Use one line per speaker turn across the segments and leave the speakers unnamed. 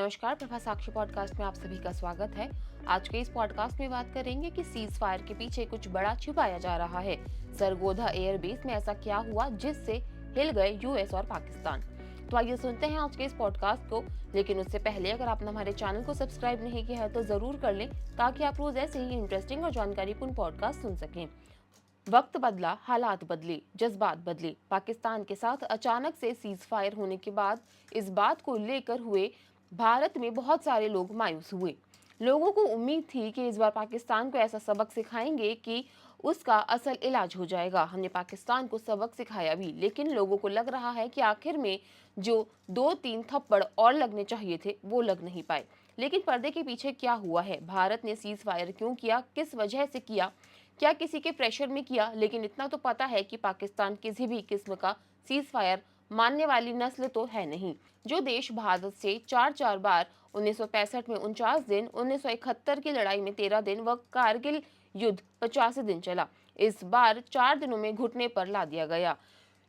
नमस्कार, प्रभा साक्षी पॉडकास्ट में आप सभी का स्वागत है। आज के इस पॉडकास्ट में बात करेंगे कि सीज फायर के पीछे कुछ बड़ा छुपाया जा रहा है। सरगोधा एयरबेस में ऐसा क्या हुआ जिससे हिल गए यूएस और पाकिस्तान। तो आइए सुनते हैं आज के इस पॉडकास्ट को। लेकिन उससे पहले अगर आपने हमारे चैनल को सब्सक्राइब नहीं किया है तो जरूर कर लें, ताकि आप रोज ऐसे ही इंटरेस्टिंग और जानकारीपूर्ण पॉडकास्ट सुन सकें। वक्त बदला, हालात बदले, जज्बात बदले। पाकिस्तान के साथ अचानक से सीज फायर होने के बाद इस बात को लेकर हुए भारत में बहुत सारे लोग मायूस हुए। लोगों को उम्मीद थी कि इस बार पाकिस्तान को ऐसा सबक सिखाएंगे कि उसका असल इलाज हो जाएगा। हमने पाकिस्तान को सबक सिखाया भी, लेकिन लोगों को लग रहा है कि आखिर में जो 2-3 थप्पड़ और लगने चाहिए थे वो लग नहीं पाए। लेकिन पर्दे के पीछे क्या हुआ है? भारत ने सीज फायर क्यों किया, किस वजह से किया, क्या किसी के प्रेशर में किया? लेकिन इतना तो पता है कि पाकिस्तान किसी भी किस्म का सीज फायर मानने वाली नस्ल तो है नहीं। जो देश भारत से 4 बार 1965 में 49 दिन, 1971 की लड़ाई में 13 दिन व कारगिल युद्ध 50 दिन चला, इस बार 4 दिनों में घुटने पर ला दिया गया,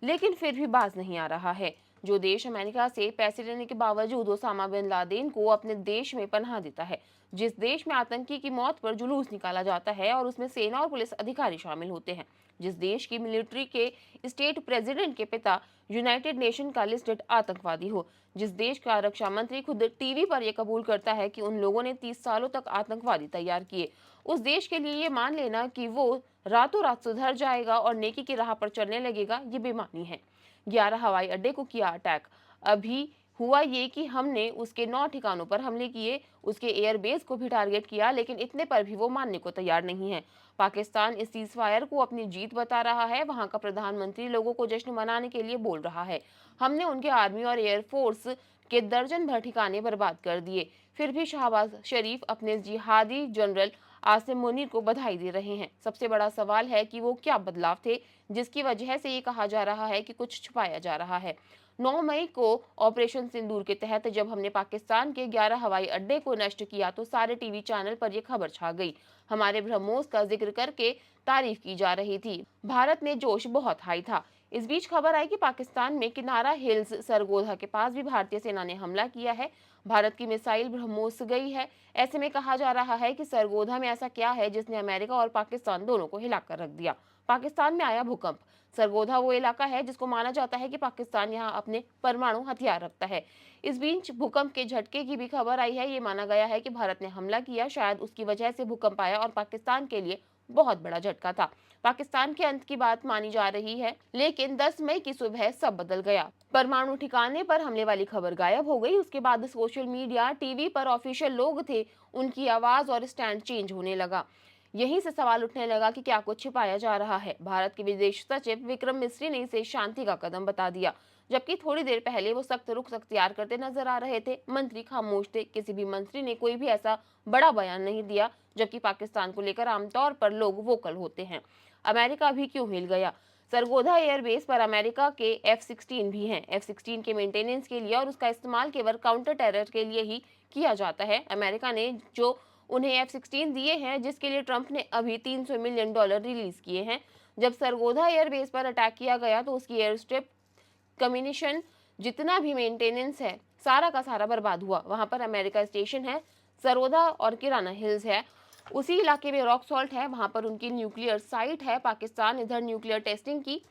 लेकिन फिर भी बाज नहीं आ रहा है। जो देश अमेरिका से पैसे लेने के बावजूद ओसामा बिन लादेन को अपने देश में पनाह देता है, जिस देश में आतंकी की मौत पर जुलूस निकाला जाता है और उसमें सेना और पुलिस अधिकारी शामिल होते हैं, जिस देश की मिलिट्री के स्टेट प्रेसिडेंट के पिता यूनाइटेड नेशन का लिस्टेड आतंकवादी हो, जिस देश का रक्षा मंत्री खुद टीवी पर यह कबूल करता है कि उन लोगों ने 30 सालों तक आतंकवादी तैयार किए, उस देश के लिए ये मान लेना कि वो रातों रात सुधर जाएगा और नेकी की राह पर चलने लगेगा, ये बेमानी है। 11 हवाई अड्डे को किया अटैक। अभी हुआ ये कि हमने उसके 9 ठिकानों पर हमले किए, उसके एयरबेस को भी टारगेट किया, लेकिन इतने पर भी वो मानने को तैयार नहीं है। पाकिस्तान इस सीज फायर को अपनी जीत बता रहा है। वहां का प्रधानमंत्री लोगों को जश्न मनाने के लिए बोल रहा है, हमने उनके आर्मी और एयरफोर्स के दर्जन भर ठिकाने बर्बाद कर दिए। फिर भी शहबाज शरीफ अपने जिहादी जनरल आसिम मुनीर को बधाई दे रहे हैं। सबसे बड़ा सवाल है कि वो क्या बदलाव थे जिसकी वजह से ये कहा जा रहा है कि कुछ छुपाया जा रहा है। 9 मई को ऑपरेशन सिंदूर के तहत जब हमने पाकिस्तान के 11 हवाई अड्डे को नष्ट किया तो सारे टीवी चैनल पर यह खबर छा गई। हमारे ब्रह्मोस का जिक्र करके तारीफ की जा रही थी। भारत में जोश बहुत हाई था। इस बीच खबर आई कि पाकिस्तान में किनारा हिल्स सरगोधा के पास भी भारतीय सेना ने हमला किया है। भारत की मिसाइल ब्रह्मोस गई है। ऐसे में कहा जा रहा है कि सरगोधा में ऐसा क्या है जिसने अमेरिका और पाकिस्तान दोनों को हिलाकर रख दिया। पाकिस्तान में आया भूकंप। सरगोधा वो इलाका है जिसको माना जाता है कि पाकिस्तान यहाँ अपने परमाणु हथियार रखता है। इस बीच भूकंप के झटके की भी खबर आई है। ये माना गया है कि भारत ने हमला किया, शायद उसकी वजह से भूकंप आया और पाकिस्तान के लिए बहुत बड़ा झटका था। पाकिस्तान के अंत की बात मानी जा रही है, लेकिन 10 मई की सुबह सब बदल गया। परमाणु ठिकाने पर हमले वाली खबर गायब हो गई। उसके बाद सोशल मीडिया, टीवी पर ऑफिशियल लोग थे, उनकी आवाज और स्टैंड चेंज होने लगा। यहीं से सवाल उठने लगा कि क्या कुछ छिपाया जा रहा है। भारत के विदेश सचिव विक्रम मिस्री ने इसे शांति का कदम बता दिया, जबकि थोड़ी देर पहले वो सख्त रुख अख्तियार करते नजर आ रहे थे। मंत्री खामोश थे। किसी भी मंत्री ने कोई भी ऐसा बड़ा बयान नहीं दिया, जबकि पाकिस्तान को लेकर आमतौर पर लोग वोकल होते हैं। अमेरिका भी क्यों हिल गया? सरगोधा एयरबेस पर अमेरिका के F-16 भी हैं। F-16 के मेंटेनेंस के लिए और उसका इस्तेमाल केवल काउंटर टेरर के लिए ही किया जाता है। अमेरिका ने जो उन्हें F-16 दिए हैं, जिसके लिए ट्रंप ने अभी $300 मिलियन रिलीज किए हैं। जब सरगोधा एयरबेस पर अटैक किया गया तो उसकी एयर स्ट्रिप, कम्युनिशन, जितना भी मेंटेनेंस है, सारा का सारा बर्बाद हुआ। वहां पर अमेरिका स्टेशन है। सरगोधा और किराना हिल्स है, उसी इलाके में रॉक सॉल्ट है, वहां पर उनकी न्यूक्लियर साइट है। पाकिस्तान इधर न्यूक्लियर टेस्टिंग की।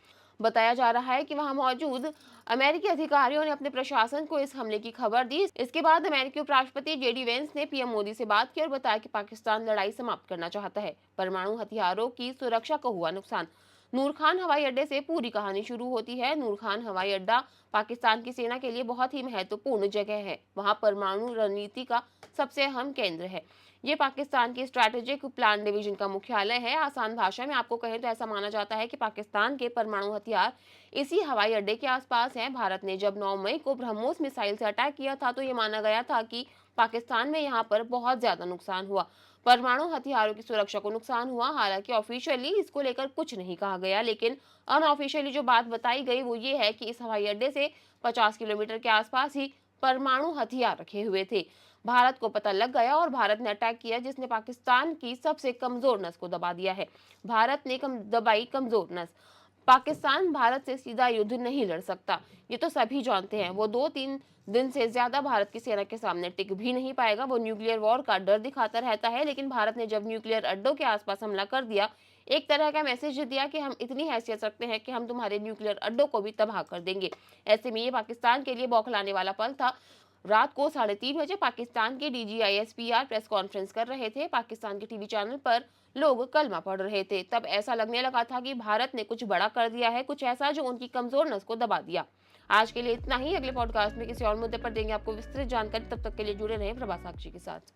बताया जा रहा है कि वहां मौजूद अमेरिकी अधिकारियों ने अपने प्रशासन को इस हमले की खबर दी। इसके बाद अमेरिकी उपराष्ट्रपति JD वेंस ने PM मोदी से बात की और बताया कि पाकिस्तान लड़ाई समाप्त करना चाहता है। परमाणु हथियारों की सुरक्षा को हुआ नुकसान। नूर खान हवाई अड्डे से पूरी कहानी शुरू होती है। नूर खान हवाई अड्डा पाकिस्तान की सेना के लिए बहुत ही महत्वपूर्ण जगह है। वहां परमाणु रणनीति का सबसे अहम केंद्र है। ये पाकिस्तान की स्ट्रैटेजिक प्लान डिवीजन का मुख्यालय है। आसान भाषा में आपको कहें तो ऐसा माना जाता है कि पाकिस्तान के परमाणु हथियार इसी हवाई अड्डे के आसपास हैं। भारत ने जब 9 मई को ब्रह्मोस मिसाइल से अटैक किया था तो ये माना गया था कि पाकिस्तान में यहाँ पर बहुत ज्यादा नुकसान हुआ, परमाणु हथियारों की सुरक्षा को नुकसान हुआ। हालांकि ऑफिशियली इसको लेकर कुछ नहीं कहा गया, लेकिन अनऑफिशियली जो बात बताई गई वो ये है कि इस हवाई अड्डे से 50 किलोमीटर के आसपास ही परमाणु हथियार रखे हुए थे। भारत को पता लग गया और भारत ने अटैक किया, जिसने पाकिस्तान की सबसे कमजोर नस को दबा दिया है। भारत ने दबाई कमजोर नस। पाकिस्तान भारत से सीधा युद्ध नहीं लड़ सकता, ये तो सभी जानते हैं। वो 2-3 दिन से ज्यादा भारत की सेना के सामने टिक भी नहीं पाएगा। वो न्यूक्लियर वॉर का डर दिखाता रहता है, लेकिन भारत ने जब न्यूक्लियर अड्डों के आसपास हमला कर दिया, एक तरह का मैसेज दिया कि हम इतनी हैसियत रखते हैं कि हम तुम्हारे न्यूक्लियर अड्डों को भी तबाह कर देंगे। ऐसे में ये पाकिस्तान के लिए बौखलाने वाला पल था। रात को 3:30 बजे पाकिस्तान के DGISPR प्रेस कॉन्फ्रेंस कर रहे थे। पाकिस्तान के टीवी चैनल पर लोग कलमा पढ़ रहे थे। तब ऐसा लगने लगा था कि भारत ने कुछ बड़ा कर दिया है, कुछ ऐसा जो उनकी कमजोर नस को दबा दिया। आज के लिए इतना ही। अगले पॉडकास्ट में किसी और मुद्दे पर देंगे आपको विस्तृत जानकारी। तब तक के लिए जुड़े रहें प्रभा साक्षी के साथ।